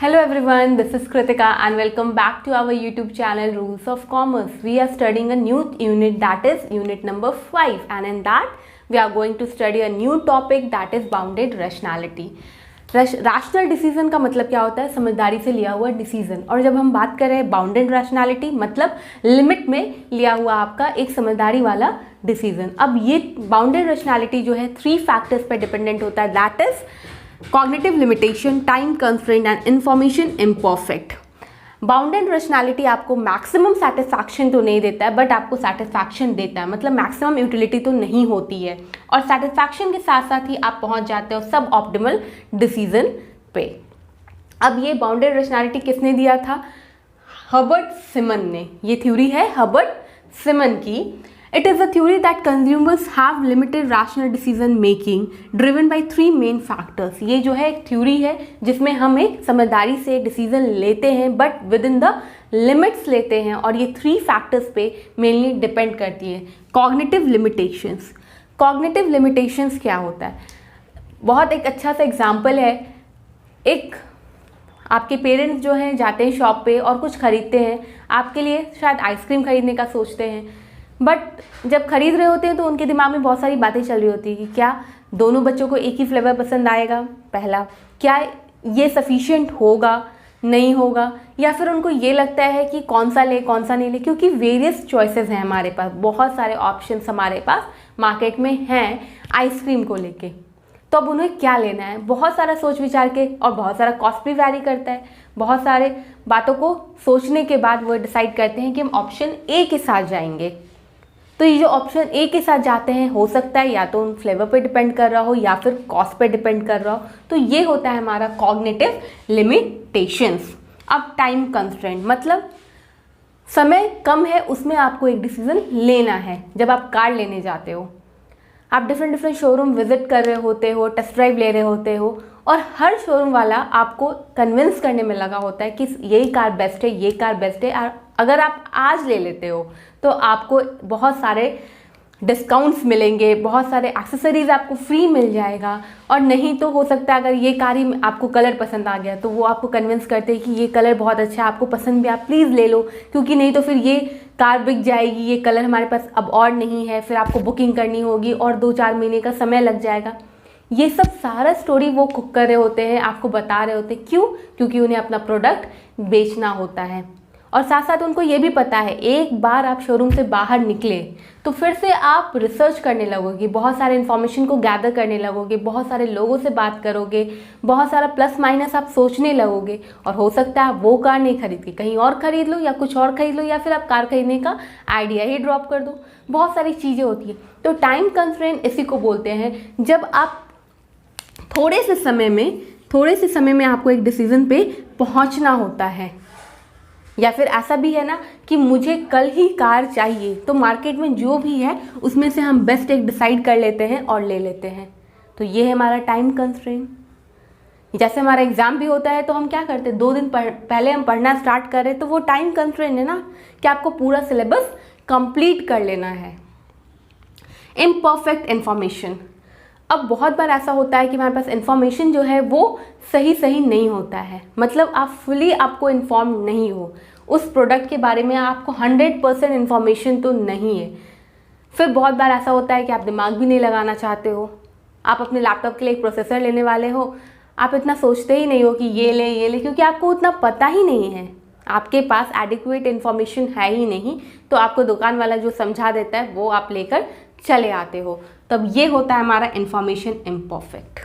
Hello everyone, this is Kritika and welcome back to our YouTube channel Rules of Commerce. We are studying a new unit, that is unit number 5, and in that we are going to study a new topic, that is bounded rationality. Rational decision का मतलब क्या होता है? समझदारी से लिया हुआ decision. और जब हम बात कर रहे हैं बाउंडेड रैशनैलिटी, मतलब लिमिट में लिया हुआ आपका एक समझदारी वाला डिसीजन। अब ये बाउंडेड रैशनैलिटी जो है 3 फैक्टर्स पे डिपेंडेंट होता है, that is cognitive limitation, time constraint and information imperfect. Bounded rationality आपको मैक्सिमम सेटिस्फैक्शन तो नहीं देता है, बट आपको सेटिस्फैक्शन देता है, मतलब मैक्सिमम यूटिलिटी तो नहीं होती है, और सेटिस्फैक्शन के साथ साथ ही आप पहुंच जाते हो सब ऑप्टिमल डिसीजन पे। अब ये बाउंडेड रैशनैलिटी किसने दिया था? हर्बर्ट सिमन ने। ये थ्योरी है हर्बर्ट सिमन की। It is a theory that consumers have limited rational decision making driven by 3 main factors। ये जो है एक थ्योरी है जिसमें हम एक समझदारी से डिसीजन लेते हैं, but with in the limits लेते हैं, और ये 3 फैक्टर्स पे मेनली डिपेंड करती है। Cognitive limitations. कॉग्निटिव लिमिटेशंस क्या होता है? बहुत एक अच्छा सा एग्जाम्पल है, एक आपके पेरेंट्स जो हैं जाते हैं शॉप पे और कुछ खरीदते हैं, आपके लिए शायद आइसक्रीम खरीदने का सोचते हैं, बट जब खरीद रहे होते हैं तो उनके दिमाग में बहुत सारी बातें चल रही होती है कि क्या दोनों बच्चों को एक ही फ्लेवर पसंद आएगा, पहला, क्या ये सफिशिएंट होगा, नहीं होगा, या फिर उनको ये लगता है कि कौन सा ले कौन सा नहीं ले, क्योंकि वेरियस चॉइसेस हैं हमारे पास, बहुत सारे ऑप्शंस हमारे पास मार्केट में हैं आइसक्रीम को लेके। तो अब उन्हें क्या लेना है, बहुत सारा सोच विचार के, और बहुत सारा कॉस्ट भी वैरी करता है, बहुत सारे बातों को सोचने के बाद वो डिसाइड करते हैं कि हम ऑप्शन ए के साथ जाएंगे। तो ये जो ऑप्शन ए के साथ जाते हैं, हो सकता है या तो उन फ्लेवर पे डिपेंड कर रहा हो या फिर कॉस्ट पे डिपेंड कर रहा हो। तो ये होता है हमारा कॉग्निटिव लिमिटेशंस। अब टाइम कंस्ट्रेंट, मतलब समय कम है, उसमें आपको एक डिसीजन लेना है। जब आप कार लेने जाते हो, आप डिफरेंट शोरूम विजिट कर रहे होते हो, टेस्ट ड्राइव ले रहे होते हो, और हर शोरूम वाला आपको कन्विंस करने में लगा होता है कि ये कार बेस्ट है, ये कार बेस्ट है। और अगर आप आज ले लेते हो तो आपको बहुत सारे डिस्काउंट्स मिलेंगे, बहुत सारे एक्सेसरीज आपको फ्री मिल जाएगा। और नहीं तो हो सकता है अगर ये कार ही आपको कलर पसंद आ गया तो वो आपको कन्विंस करते हैं कि ये कलर बहुत अच्छा है, आपको पसंद भी, आप प्लीज़ ले लो, क्योंकि नहीं तो फिर ये कार बिक जाएगी, ये कलर हमारे पास अब और नहीं है, फिर आपको बुकिंग करनी होगी और 2-4 महीने का समय लग जाएगा। ये सब सारा स्टोरी वो कुक कर रहे होते हैं, आपको बता रहे होते हैं। क्यों? क्योंकि उन्हें अपना प्रोडक्ट बेचना होता है। और साथ साथ उनको ये भी पता है, एक बार आप शोरूम से बाहर निकले तो फिर से आप रिसर्च करने लगोगे, बहुत सारे इन्फॉर्मेशन को गैदर करने लगोगे, बहुत सारे लोगों से बात करोगे, बहुत सारा प्लस माइनस आप सोचने लगोगे, और हो सकता है आप वो कार नहीं खरीद के कहीं और खरीद लो, या कुछ और खरीद लो, या फिर आप कार खरीदने का आइडिया ही ड्रॉप कर दो। बहुत सारी चीज़ें होती है। तो टाइम कंस्ट्रेंट इसी को बोलते हैं, जब आप थोड़े से समय में आपको एक डिसीजन पे पहुंचना होता है। या फिर ऐसा भी है ना कि मुझे कल ही कार चाहिए, तो मार्केट में जो भी है उसमें से हम बेस्ट एक डिसाइड कर लेते हैं और ले लेते हैं। तो ये है हमारा टाइम कंस्ट्रेंट। जैसे हमारा एग्जाम भी होता है तो हम क्या करते हैं, 2 दिन पहले हम पढ़ना स्टार्ट कर रहे हैं, तो वो टाइम कंस्ट्रेंट है ना कि आपको पूरा सिलेबस कंप्लीट कर लेना है। Imperfect information. अब बहुत बार ऐसा होता है कि हमारे पास इन्फॉर्मेशन जो है वो सही नहीं होता है, मतलब आप फुली आपको इन्फॉर्म नहीं हो उस प्रोडक्ट के बारे में, आपको 100% इन्फॉर्मेशन तो नहीं है। फिर बहुत बार ऐसा होता है कि आप दिमाग भी नहीं लगाना चाहते हो, आप अपने लैपटॉप के लिए एक प्रोसेसर लेने वाले हो, आप इतना सोचते ही नहीं हो कि ये ले, क्योंकि आपको उतना पता ही नहीं है, आपके पास एडिक्वेट इन्फॉर्मेशन है ही नहीं। तो आपको दुकान वाला जो समझा देता है वो आप लेकर चले आते हो। तब ये होता है हमारा इंफॉर्मेशन इम्परफेक्ट।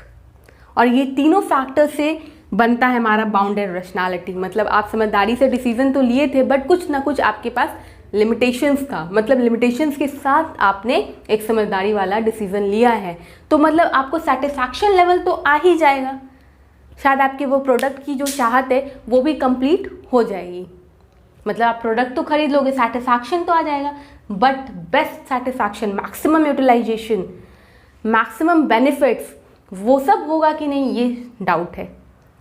और ये तीनों फैक्टर से बनता है हमारा बाउंडेड रैशनैलिटी। मतलब आप समझदारी से डिसीजन तो लिए थे, बट कुछ ना कुछ आपके पास लिमिटेशंस था, मतलब लिमिटेशंस के साथ आपने एक समझदारी वाला डिसीजन लिया है, तो मतलब आपको सेटिस्फैक्शन लेवल तो आ ही जाएगा। शायद आपके वो प्रोडक्ट की जो चाहत है वो भी कंप्लीट हो जाएगी, मतलब आप प्रोडक्ट तो खरीद लोगे, सेटिस्फैक्शन तो आ जाएगा, but best satisfaction, maximum utilization, maximum benefits, वो सब होगा कि नहीं, ये डाउट है।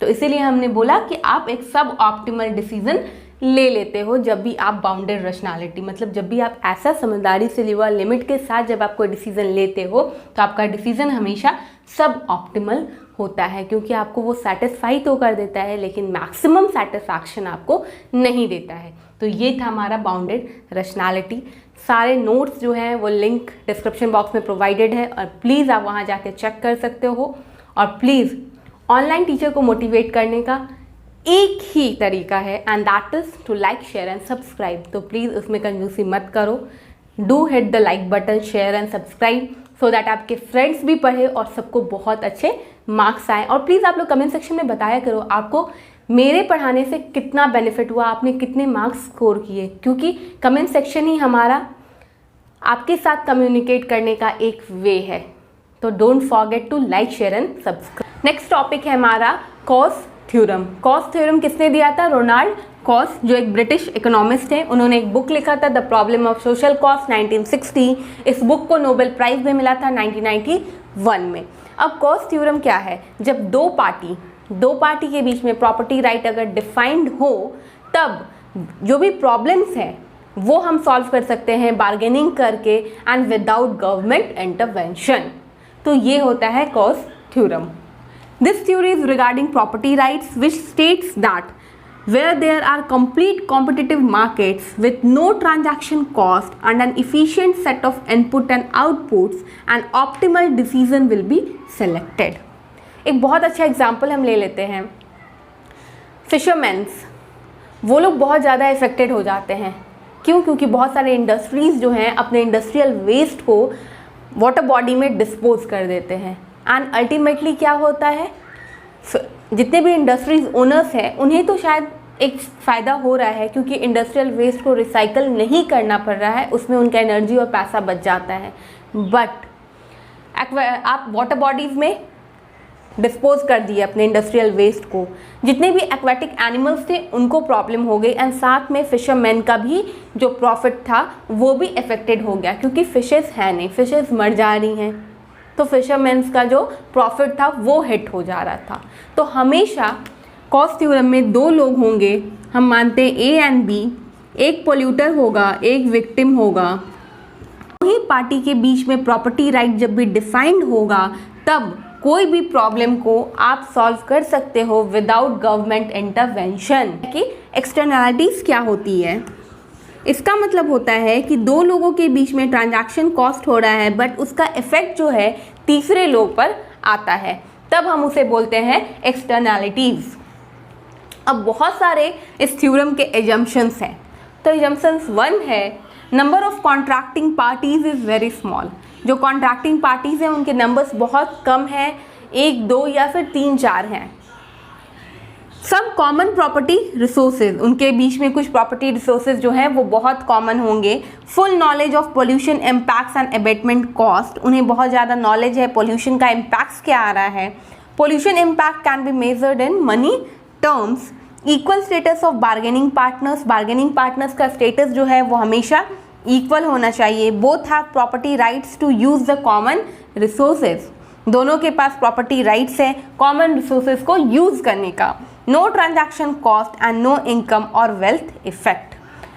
तो इसीलिए हमने बोला कि आप एक सब ऑप्टिमल डिसीजन ले लेते हो जब भी आप बाउंडेड रैशनैलिटी, मतलब जब भी आप ऐसा समझदारी से लिवा लिमिट के साथ जब आप कोई डिसीजन लेते हो तो आपका डिसीजन हमेशा सब ऑप्टिमल होता है, क्योंकि आपको वो सेटिस्फाई तो कर देता है लेकिन मैक्सिमम सेटिस्फैक्शन आपको नहीं देता है। तो ये था हमारा बाउंडेड रेशनैलिटी। सारे नोट्स जो हैं वो लिंक डिस्क्रिप्शन बॉक्स में प्रोवाइडेड है और प्लीज़ आप वहाँ जाके चेक कर सकते हो। और प्लीज़ ऑनलाइन टीचर को मोटिवेट करने का एक ही तरीका है and that is to like, share and subscribe. तो प्लीज़ उसमें कंजूसी मत करो। Do hit the like button, share and subscribe so that आपके फ्रेंड्स भी पढ़े और सबको बहुत अच्छे मार्क्स आए। और प्लीज़ आप लोग कमेंट सेक्शन में बताया करो आपको मेरे पढ़ाने से कितना बेनिफिट हुआ, आपने कितने मार्क्स स्कोर किए, क्योंकि कमेंट सेक्शन ही हमारा आपके साथ कम्युनिकेट करने का एक वे है। तो don't forget to like, share and subscribe. Next topic है हमारा कॉस थ्योरम। कॉस थ्योरम किसने दिया था? रोनाल्ड कॉस, जो एक ब्रिटिश इकोनॉमिस्ट हैं। उन्होंने एक बुक लिखा था the problem of social cost 1960। इस बुक को नोबेल प्राइज भी मिला था 1991 में। अब कॉस थ्योरम क्या है? जब दो पार्टी के बीच में प्रॉपर्टी राइट अगर डिफाइंड हो तब जो भी प्रॉब्लम्स हैं वो हम सॉल्व कर सकते हैं बार्गेनिंग करके एंड विदाउट गवर्नमेंट इंटरवेंशन। तो ये होता है cos theorem. This theory is regarding property rights, which states that where there are complete competitive markets with no transaction cost and an efficient set of input and outputs, an optimal decision will be selected. एक बहुत अच्छा example हम ले लेते हैं। Fisherman's, वो लोग बहुत ज़्यादा इफेक्टेड हो जाते हैं। क्यों? क्योंकि बहुत सारे इंडस्ट्रीज़ जो हैं अपने इंडस्ट्रियल वेस्ट को वाटर बॉडी में डिस्पोज कर देते हैं एंड अल्टीमेटली क्या होता है, जितने भी इंडस्ट्रीज ओनर्स हैं उन्हें तो शायद एक फ़ायदा हो रहा है क्योंकि इंडस्ट्रियल वेस्ट को रिसाइकल नहीं करना पड़ रहा है, उसमें उनका एनर्जी और पैसा बच जाता है। बट आप वाटर बॉडीज़ में डिस्पोज कर दिए अपने इंडस्ट्रियल वेस्ट को, जितने भी एक्वेटिक एनिमल्स थे उनको प्रॉब्लम हो गई एंड साथ में फिशरमैन का भी जो प्रॉफिट था वो भी अफेक्टेड हो गया, क्योंकि फिशेस हैं नहीं, फिशेस मर जा रही हैं, तो फिशरमैन्स का जो प्रॉफिट था वो हिट हो जा रहा था। तो हमेशा कॉस थ्योरम में दो लोग होंगे, हम मानते हैं ए एंड बी, एक पोल्यूटर होगा एक विक्टिम होगा। वही पार्टी के बीच में प्रॉपर्टी राइट जब भी डिफाइंड होगा तब कोई भी प्रॉब्लम को आप सॉल्व कर सकते हो विदाउट गवर्नमेंट इंटरवेंशन। कि एक्सटर्नैलिटीज़ क्या होती है? इसका मतलब होता है कि दो लोगों के बीच में ट्रांजैक्शन कॉस्ट हो रहा है बट उसका इफेक्ट जो है तीसरे लोग पर आता है, तब हम उसे बोलते हैं एक्सटर्नैलिटीज़। अब बहुत सारे इस थ्योरम के एजम्पशंस हैं। तो एजम्पशंस 1 है, number of contracting parties is very small. जो कॉन्ट्रैक्टिंग पार्टीज़ हैं उनके नंबर्स बहुत कम हैं, 1, 2 या फिर 3, 4 हैं। सब कॉमन प्रॉपर्टी रिसोर्सेज, उनके बीच में कुछ प्रॉपर्टी रिसोर्सेज जो हैं वो बहुत कॉमन होंगे। Full knowledge of pollution impacts and abatement cost, उन्हें बहुत ज़्यादा नॉलेज है पोल्यूशन का इम्पैक्ट्स क्या आ रहा है। Pollution impact can be measured in money terms. Equal status of bargaining partners, bargaining partners का स्टेटस जो है वो हमेशा इक्वल होना चाहिए। Both have property rights to use the common resources, दोनों के पास प्रॉपर्टी राइट्स है कॉमन रिसोर्सेज को यूज करने का। No transaction cost and no income और वेल्थ इफेक्ट,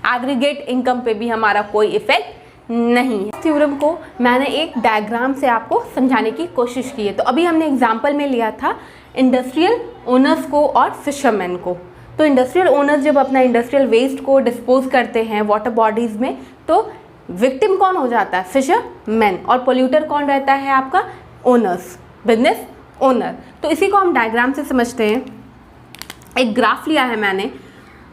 एग्रीगेट इनकम पे भी हमारा कोई इफेक्ट नहीं है। इस थ्योरम को मैंने एक डायग्राम से आपको समझाने की कोशिश की है। तो अभी हमने एग्जाम्पल में लिया था इंडस्ट्रियल ओनर्स को और फिशरमैन को। तो इंडस्ट्रियल ओनर्स जब अपना इंडस्ट्रियल वेस्ट को डिस्पोज करते हैं वाटर बॉडीज़ में तो विक्टिम कौन हो जाता है? फिशरमैन। और पोल्यूटर कौन रहता है? आपका ओनर्स, बिजनेस ओनर। तो इसी को हम डायग्राम से समझते हैं। एक ग्राफ लिया है मैंने,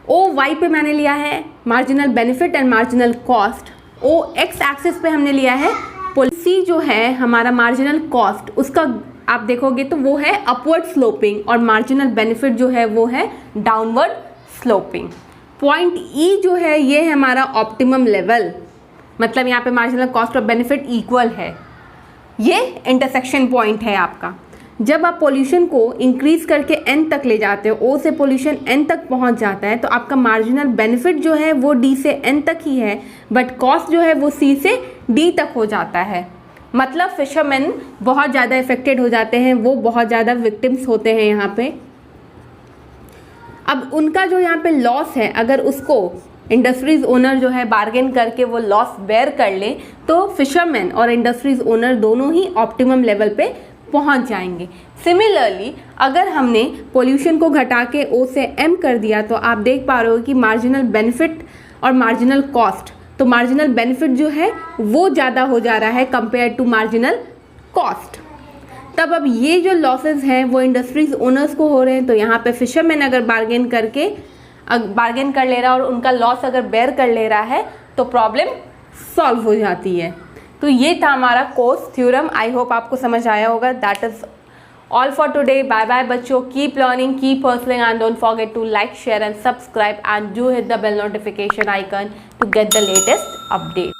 ओ वाई पे मैंने लिया है marginal benefit and marginal cost, O X axis पे हमने लिया है पॉलिसी जो है हमारा मार्जिनल कॉस्ट, उसका आप देखोगे तो वो है अपवर्ड स्लोपिंग और मार्जिनल बेनिफिट जो है वो है डाउनवर्ड स्लोपिंग। पॉइंट ई जो है ये है हमारा ऑप्टिमम लेवल, मतलब यहाँ पे मार्जिनल कॉस्ट और बेनिफिट इक्वल है, ये इंटरसेक्शन पॉइंट है आपका। जब आप पोल्यूशन को इंक्रीज करके एन तक ले जाते हो, ओ से पोल्यूशन एन तक पहुँच जाता है तो आपका मार्जिनल बेनिफिट जो है वो डी से एन तक ही है, बट कॉस्ट जो है वो सी से डी तक हो जाता है। मतलब फिशरमैन बहुत ज़्यादा इफेक्टेड हो जाते हैं, वो बहुत ज़्यादा विक्टिम्स होते हैं यहाँ पे। अब उनका जो यहाँ पे लॉस है, अगर उसको इंडस्ट्रीज ओनर जो है बार्गेन करके वो लॉस बेयर कर ले तो फिशरमैन और इंडस्ट्रीज ओनर दोनों ही ऑप्टिमम लेवल पे पहुंच जाएंगे। सिमिलरली अगर हमने पोल्यूशन को घटा के O से M कर दिया तो आप देख पा रहे हो कि मार्जिनल बेनिफिट और मार्जिनल कॉस्ट, तो मार्जिनल बेनिफिट जो है वो ज़्यादा हो जा रहा है कंपेयर टू मार्जिनल कॉस्ट। तब अब ये जो लॉसेस हैं वो इंडस्ट्रीज ओनर्स को हो रहे हैं, तो यहाँ पे फिशरमैन अगर बार्गेन कर ले रहा है और उनका लॉस अगर बेयर कर ले रहा है तो प्रॉब्लम सॉल्व हो जाती है। तो ये था हमारा कोस्ट थ्योरम। आई होप आपको समझ आया होगा। That is all for today. Bye bye बच्चों, keep learning, keep hustling and don't forget to like, share and subscribe and do hit the bell notification icon to get the latest update.